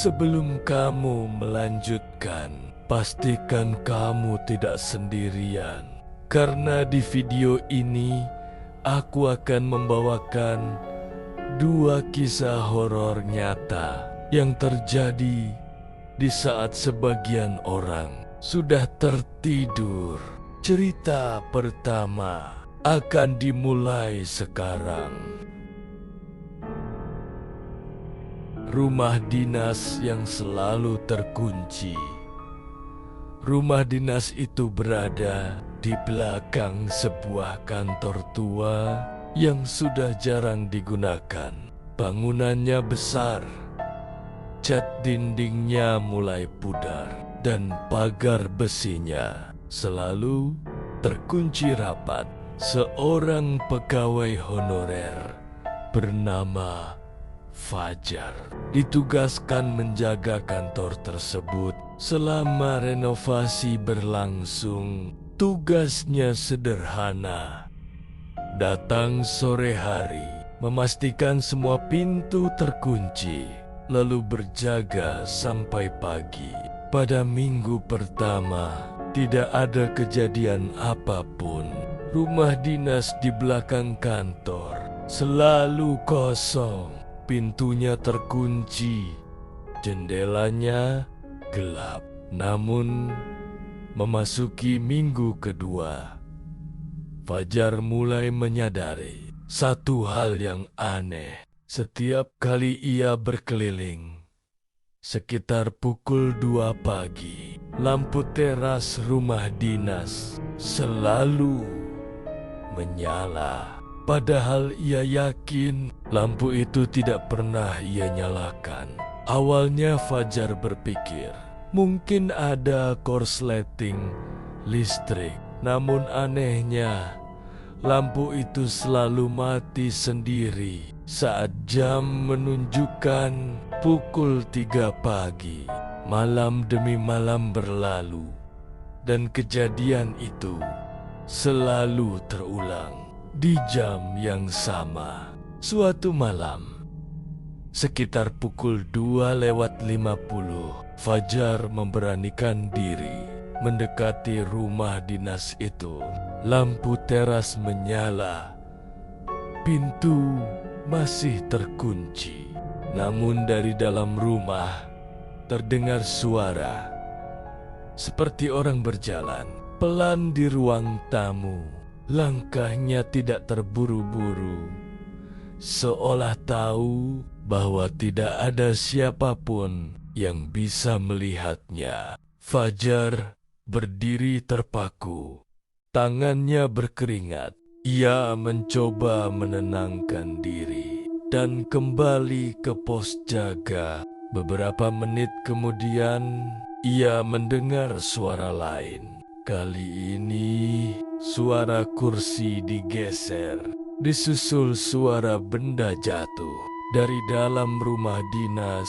Sebelum kamu melanjutkan, pastikan kamu tidak sendirian. Karena di video ini, aku akan membawakan 2 kisah horor nyata yang terjadi di saat sebagian orang sudah tertidur. Cerita pertama akan dimulai sekarang. Rumah dinas yang selalu terkunci. Rumah dinas itu berada di belakang sebuah kantor tua yang sudah jarang digunakan. Bangunannya besar, cat dindingnya mulai pudar, dan pagar besinya selalu terkunci rapat. Seorang pegawai honorer bernama Fajar ditugaskan menjaga kantor tersebut selama renovasi berlangsung. Tugasnya sederhana: datang sore hari, memastikan semua pintu terkunci, lalu berjaga sampai pagi. Pada minggu pertama, tidak ada kejadian apapun. Rumah dinas di belakang kantor selalu kosong. Pintunya terkunci, jendelanya gelap. Namun, memasuki minggu kedua, Fajar mulai menyadari satu hal yang aneh. Setiap kali ia berkeliling, sekitar pukul 2 pagi, lampu teras rumah dinas selalu menyala. Padahal ia yakin lampu itu tidak pernah ia nyalakan. Awalnya Fajar berpikir mungkin ada korsleting listrik. Namun anehnya, lampu itu selalu mati sendiri saat jam menunjukkan pukul 3 pagi. Malam demi malam berlalu, dan kejadian itu selalu terulang. Di jam yang sama, suatu malam, sekitar pukul 2:50, Fajar memberanikan diri mendekati rumah dinas itu. Lampu teras menyala, pintu masih terkunci. Namun dari dalam rumah terdengar suara seperti orang berjalan pelan di ruang tamu. Langkahnya tidak terburu-buru, seolah tahu bahwa tidak ada siapapun yang bisa melihatnya. Fajar berdiri terpaku, tangannya berkeringat. Ia mencoba menenangkan diri dan kembali ke pos jaga. Beberapa menit kemudian, ia mendengar suara lain. Kali ini, suara kursi digeser, disusul suara benda jatuh. Dari dalam rumah dinas,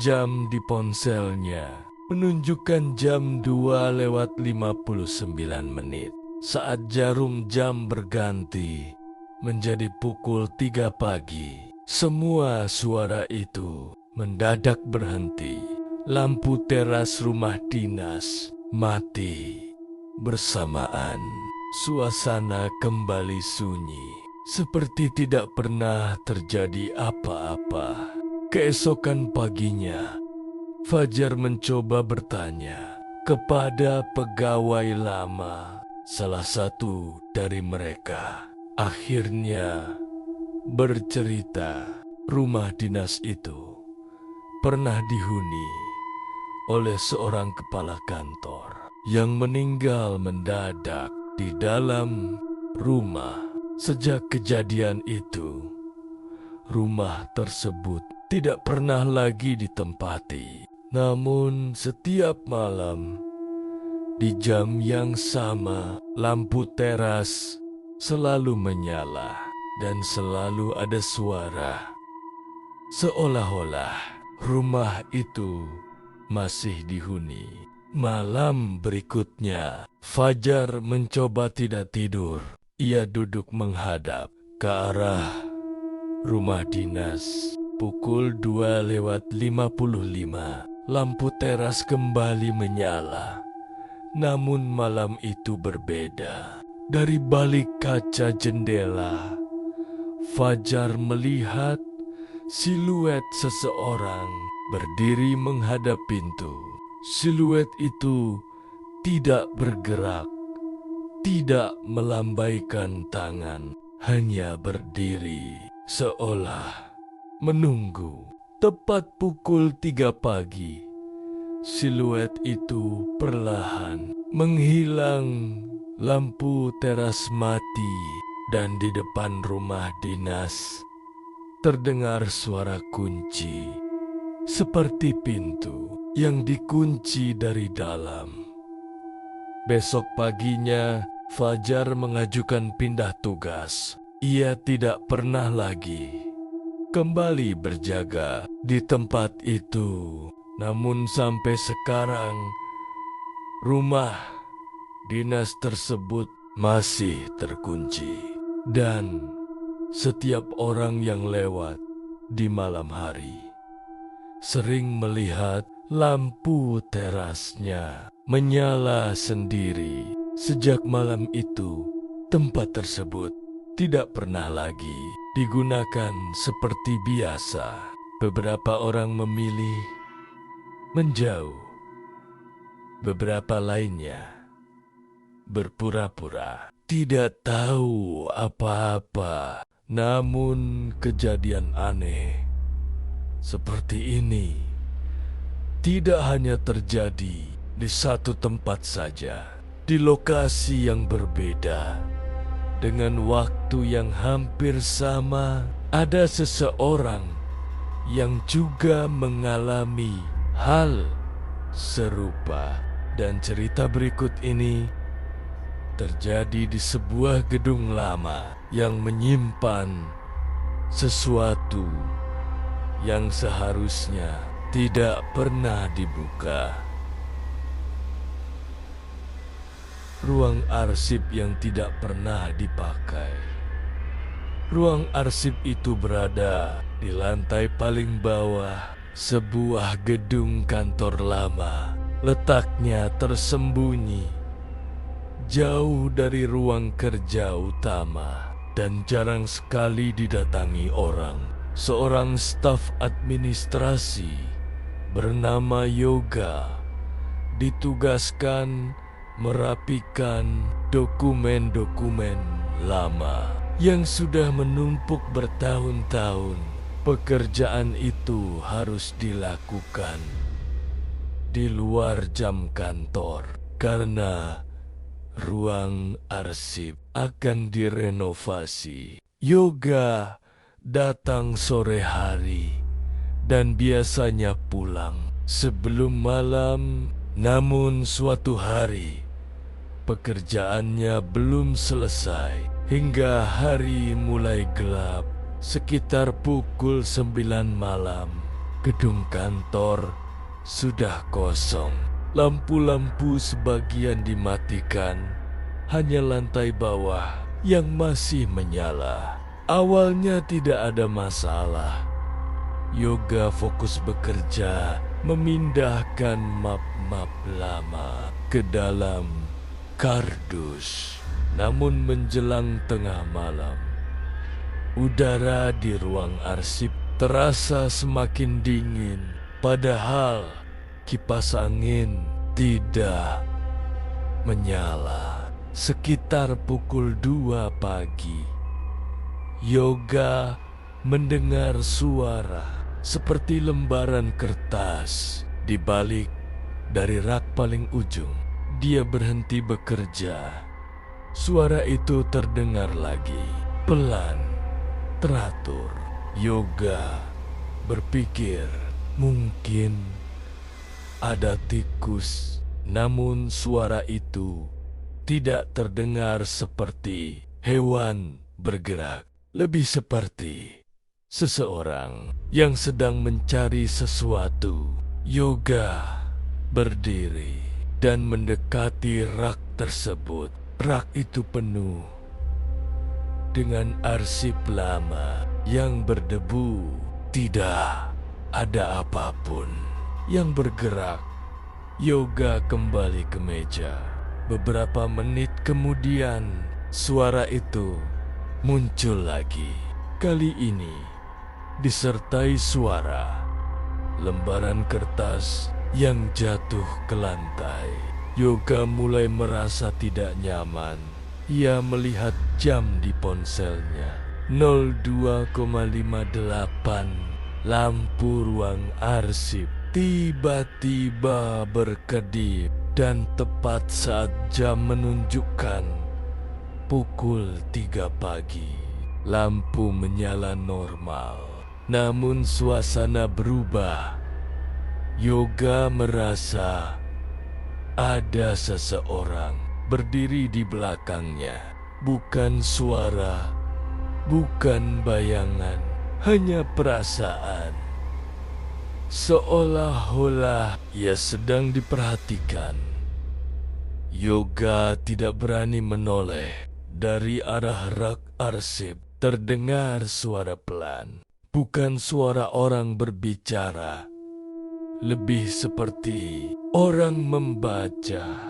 jam di ponselnya menunjukkan jam 2:59. Saat jarum jam berganti menjadi pukul 3 pagi, semua suara itu mendadak berhenti. Lampu teras rumah dinas mati. Bersamaan, suasana kembali sunyi, seperti tidak pernah terjadi apa-apa. Keesokan paginya, Fajar mencoba bertanya kepada pegawai lama. Salah satu dari mereka akhirnya bercerita rumah dinas itu pernah dihuni oleh seorang kepala kantor yang meninggal mendadak di dalam rumah. Sejak kejadian itu, rumah tersebut tidak pernah lagi ditempati. Namun setiap malam, di jam yang sama, lampu teras selalu menyala dan selalu ada suara. Seolah-olah rumah itu masih dihuni. Malam berikutnya, Fajar mencoba tidak tidur. Ia duduk menghadap ke arah rumah dinas. pukul 2:55, lampu teras kembali menyala. Namun malam itu berbeda. Dari balik kaca jendela, Fajar melihat siluet seseorang berdiri menghadap pintu. Siluet itu tidak bergerak, tidak melambaikan tangan, hanya berdiri seolah menunggu. Tepat pukul 3 pagi, siluet itu perlahan menghilang. Lampu teras mati dan di depan rumah dinas terdengar suara kunci, seperti pintu yang dikunci dari dalam. Besok paginya, Fajar mengajukan pindah tugas. Ia tidak pernah lagi kembali berjaga di tempat itu. Namun sampai sekarang, rumah dinas tersebut masih terkunci. Dan setiap orang yang lewat di malam hari sering melihat lampu terasnya menyala sendiri. Sejak malam itu, tempat tersebut tidak pernah lagi digunakan seperti biasa. Beberapa orang memilih menjauh, beberapa lainnya berpura-pura tidak tahu apa-apa. Namun kejadian aneh seperti ini tidak hanya terjadi di satu tempat saja, di lokasi yang berbeda, dengan waktu yang hampir sama. Ada seseorang yang juga mengalami hal serupa, dan cerita berikut ini terjadi di sebuah gedung lama yang menyimpan sesuatu yang seharusnya tidak pernah dibuka. Ruang arsip yang tidak pernah dipakai. Ruang arsip itu berada di lantai paling bawah sebuah gedung kantor lama. Letaknya tersembunyi jauh dari ruang kerja utama dan jarang sekali didatangi orang. Seorang staf administrasi bernama Yoga ditugaskan merapikan dokumen-dokumen lama yang sudah menumpuk bertahun-tahun. Pekerjaan itu harus dilakukan di luar jam kantor karena ruang arsip akan direnovasi. Yoga datang sore hari dan biasanya pulang sebelum malam. Namun suatu hari pekerjaannya belum selesai hingga hari mulai gelap. Sekitar pukul 9 malam, gedung kantor sudah kosong. Lampu-lampu sebagian dimatikan, hanya lantai bawah yang masih menyala. Awalnya tidak ada masalah. Yoga fokus bekerja, memindahkan map-map lama ke dalam kardus. Namun menjelang tengah malam, udara di ruang arsip terasa semakin dingin, padahal kipas angin tidak menyala. Sekitar pukul 2 pagi, Yoga mendengar suara seperti lembaran kertas di balik dari rak paling ujung. Dia berhenti bekerja. Suara itu terdengar lagi, pelan, teratur. Yoga berpikir mungkin ada tikus, namun suara itu tidak terdengar seperti hewan bergerak, lebih seperti seseorang yang sedang mencari sesuatu. Yoga berdiri dan mendekati rak tersebut. Rak itu penuh dengan arsip lama yang berdebu tidak ada apapun yang bergerak. Yoga kembali ke meja. Beberapa menit kemudian, suara itu muncul lagi. Kali ini disertai suara lembaran kertas yang jatuh ke lantai. Yoga mulai merasa tidak nyaman. Ia melihat jam di ponselnya. 02,58. Lampu ruang arsip tiba-tiba berkedip dan tepat saat jam menunjukkan pukul 3 pagi. Lampu menyala normal, namun suasana berubah. Yoga merasa ada seseorang berdiri di belakangnya. Bukan suara, bukan bayangan, hanya perasaan. Seolah-olah ia sedang diperhatikan. Yoga tidak berani menoleh. Dari arah rak arsip terdengar suara pelan. Bukan suara orang berbicara. Lebih seperti orang membaca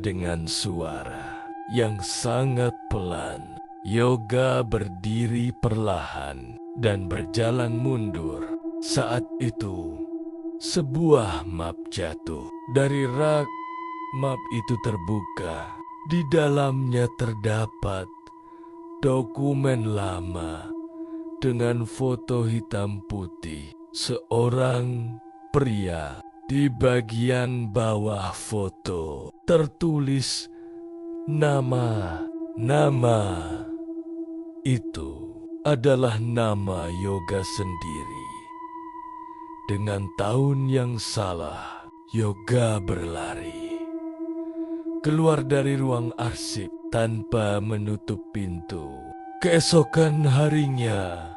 dengan suara yang sangat pelan. Yoga berdiri perlahan dan berjalan mundur. Saat itu, sebuah map jatuh. Dari rak, map itu terbuka. Di dalamnya terdapat dokumen lama dengan foto hitam putih seorang pria. Di bagian bawah foto tertulis nama. Itu adalah nama Yoga sendiri. Dengan tahun yang salah, Yoga berlari keluar dari ruang arsip tanpa menutup pintu. Keesokan harinya,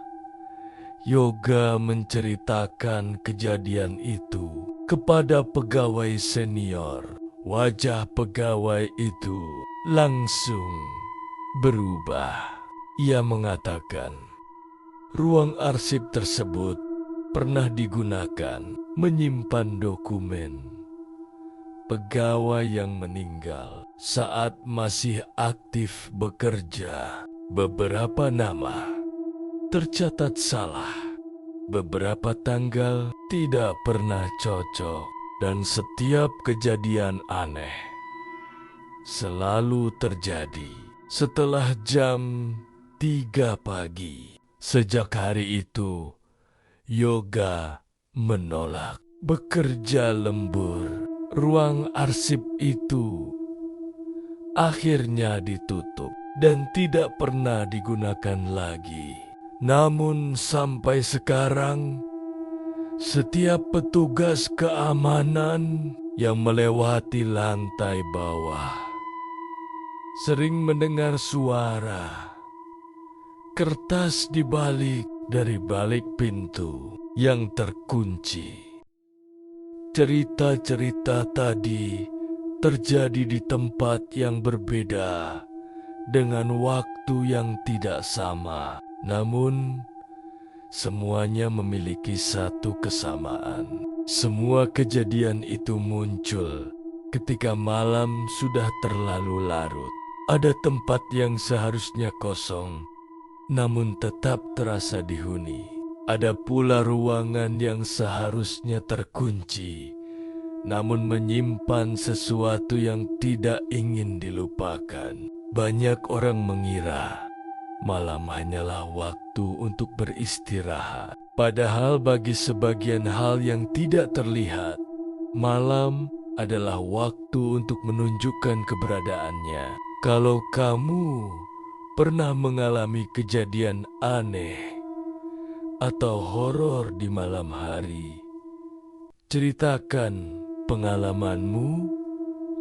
Yoga menceritakan kejadian itu kepada pegawai senior. Wajah pegawai itu langsung berubah. Ia mengatakan, ruang arsip tersebut pernah digunakan menyimpan dokumen pegawai yang meninggal saat masih aktif bekerja. Beberapa nama tercatat salah, beberapa tanggal tidak pernah cocok, dan setiap kejadian aneh selalu terjadi setelah jam 3 pagi. Sejak hari itu, Yoga menolak bekerja lembur. Ruang arsip itu akhirnya ditutup dan tidak pernah digunakan lagi. Namun sampai sekarang, setiap petugas keamanan yang melewati lantai bawah sering mendengar suara kertas dari balik pintu yang terkunci. Cerita-cerita tadi terjadi di tempat yang berbeda dengan waktu yang tidak sama. Namun, semuanya memiliki satu kesamaan. Semua kejadian itu muncul ketika malam sudah terlalu larut. Ada tempat yang seharusnya kosong, namun tetap terasa dihuni. Ada pula ruangan yang seharusnya terkunci, namun menyimpan sesuatu yang tidak ingin dilupakan. Banyak orang mengira malam hanyalah waktu untuk beristirahat. Padahal bagi sebagian hal yang tidak terlihat, malam adalah waktu untuk menunjukkan keberadaannya. Kalau kamu pernah mengalami kejadian aneh atau horor di malam hari, ceritakan pengalamanmu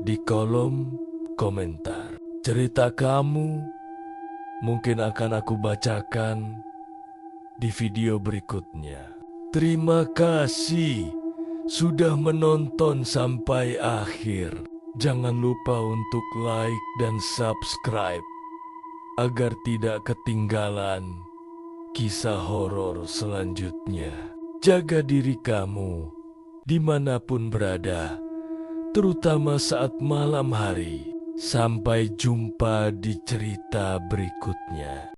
di kolom komentar. Cerita kamu mungkin akan aku bacakan di video berikutnya. Terima kasih sudah menonton sampai akhir. Jangan lupa untuk like dan subscribe agar tidak ketinggalan kisah horor selanjutnya. Jaga diri kamu dimanapun berada, terutama saat malam hari. Sampai jumpa di cerita berikutnya.